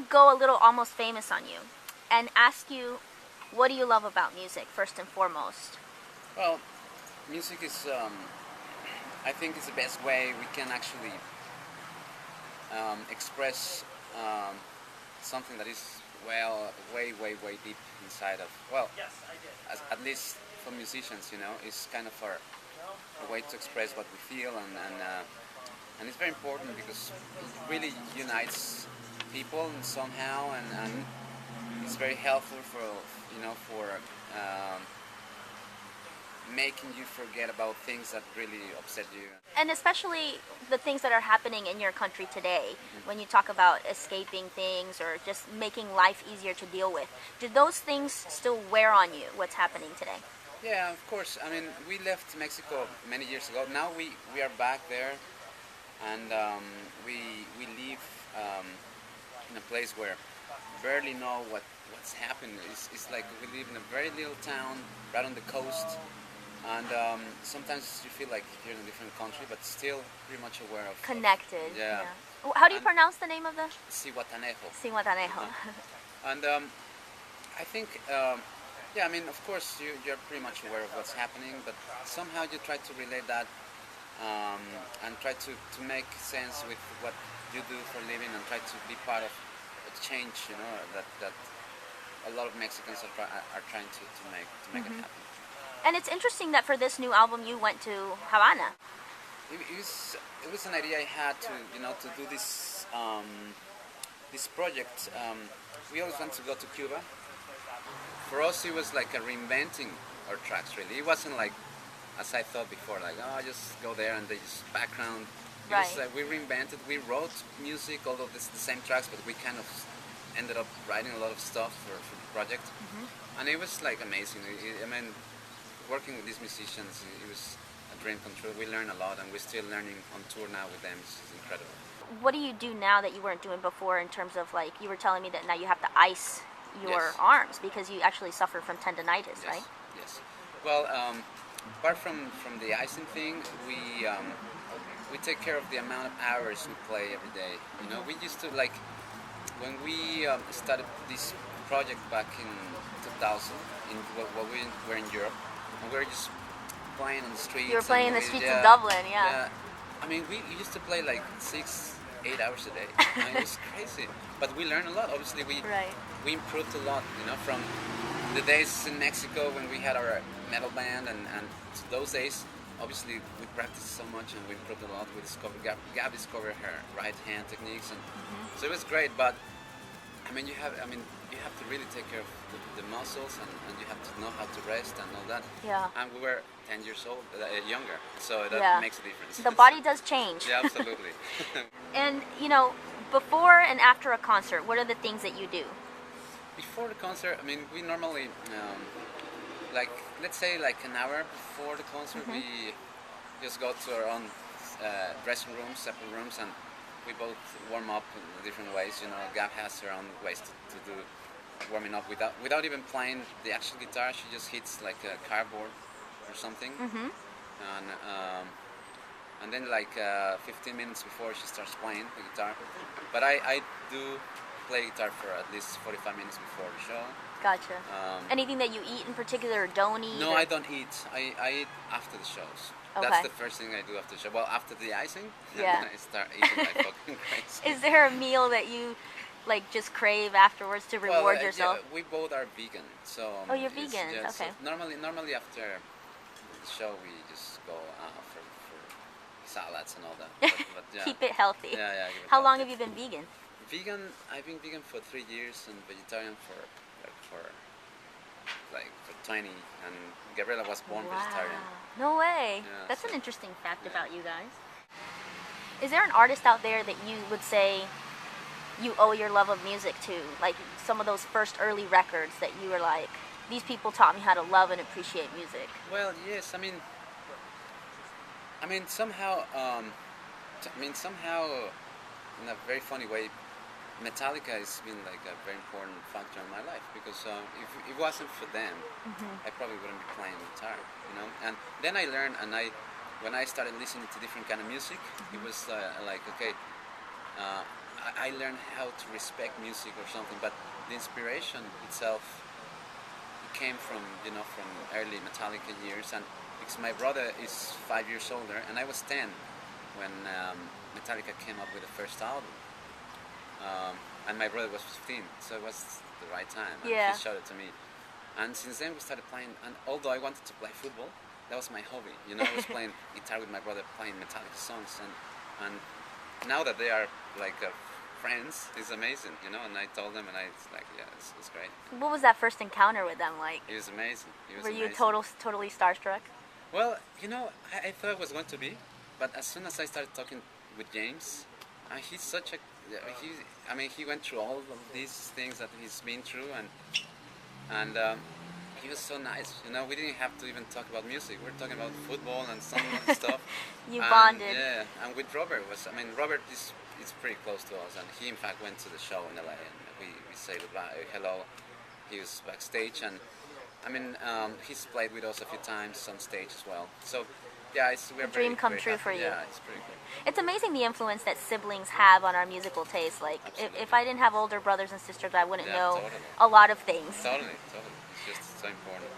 go a little almost famous on you and ask you, what do you love about music, first and foremost? Well, music is, I think, is the best way we can actually express something that is way deep inside of. Well, at least for musicians, it's kind of a way to express what we feel, and it's very important because it really unites people somehow, and it's very helpful for making you forget about things that really upset you. And especially the things that are happening in your country today, when you talk about escaping things or just making life easier to deal with. Do those things still wear on you, what's happening today? Yeah, of course. I mean, we left Mexico many years ago. Now we are back there, and we live in a place where barely know what's happening. It's like we live in a very little town right on the coast, and sometimes you feel like you're in a different country, but still pretty much aware of Connected. Yeah. How do you pronounce the name of the? C.U.B.A. Cihuatanejo. And I think, yeah, I mean, of course, you're pretty much aware of what's happening, but somehow you try to relate that and try to make sense with what you do for a living, and try to be part of a change, that a lot of Mexicans are trying to make it happen. And it's interesting that for this new album you went to Havana. It was an idea I had to do this this project. We always want to go to Cuba. For us, it was like a reinventing our tracks. Really, it wasn't like as I thought before, like just go there and they just background. Right. It was, we reinvented. We wrote music, although it's the same tracks, but we kind of ended up writing a lot of stuff for the project, and it was like amazing. I mean, working with these musicians, it was a dream come true. We learned a lot, and we're still learning on tour now with them. It's incredible. What do you do now that you weren't doing before, in terms of, like, you were telling me that now you have to ice your arms because you actually suffer from tendonitis, Yes. right? Yes. Well, apart from the icing thing, we take care of the amount of hours we play every day. We used to, like, when we started this project back in 2000, while we were in Europe, and we were just playing on the streets. You were playing in the streets of Dublin, yeah. I mean, we used to play like 6-8 hours a day. I mean, it was crazy. But we learned a lot. Obviously, we improved a lot, from the days in Mexico when we had our metal band, and to those days, obviously, we practiced so much and we improved a lot. We discovered, Gab discovered her right hand techniques, and so it was great. But I mean, you have to really take care of the muscles, and you have to know how to rest and all that. Yeah. And we were 10 years old, younger, so that makes a difference. The body does change. Yeah, absolutely. And, before and after a concert, what are the things that you do? Before the concert, I mean, we normally, like, let's say like an hour before the concert, we just go to our own dressing rooms, separate rooms, and we both warm up in different ways. Gab has her own ways to do warming up without even playing the actual guitar. She just hits like a cardboard or something, and then like 15 minutes before she starts playing the guitar. But I do play guitar for at least 45 minutes before the show. Gotcha. Anything that you eat in particular, or don't eat? No, I don't eat. I eat after the shows. Okay. That's the first thing I do after the show. Well, after the icing, Yeah. I start eating like fucking crazy. Is there a meal that you just crave afterwards to reward yourself? Yeah, we both are vegan, so. Oh, you're vegan. Yeah, okay. So normally after the show we just go for salads and all that. But yeah. Keep it healthy. Yeah. How long have you been vegan? I've been vegan for 3 years and vegetarian for 20. And Gabriela was born vegetarian. No way. Yeah, That's so- an interesting fact about you guys. Is there an artist out there that you would say you owe your love of music to? Like some of those first early records that you were like, these people taught me how to love and appreciate music. Well, yes. I mean, somehow, in a very funny way, Metallica has been like a very important factor in my life, because if it wasn't for them, I probably wouldn't be playing guitar, And then I learned, and when I started listening to different kind of music, it was like, okay, I learned how to respect music or something. But the inspiration itself came from from early Metallica years, and because my brother is 5 years older, and I was 10 when Metallica came up with the first album, and my brother was 15, so it was the right time. And Yeah. he showed it to me, and since then we started playing. And although I wanted to play football, that was my hobby. I was playing guitar with my brother, playing Metallica songs, and now that they are like friends, it's amazing. And I told them, and it's like, yeah, it's great. What was that first encounter with them like? It was amazing. It was Were you amazing. totally starstruck? Well, I thought it was going to be, but as soon as I started talking with James, he's such a he went through all of these things that he's been through, and he was so nice. We didn't have to even talk about music. We were talking about football and some other stuff. You And, bonded. yeah, and with Robert Robert is pretty close to us, and he in fact went to the show in LA, and we say goodbye, hello. He was backstage, and he's played with us a few times on stage as well. So yeah, we're Dream come very true happy. for you. Yeah, it's pretty cool. It's amazing the influence that siblings have on our musical taste. Like, if I didn't have older brothers and sisters, I wouldn't know Totally. a lot of things. Totally. It's just so important.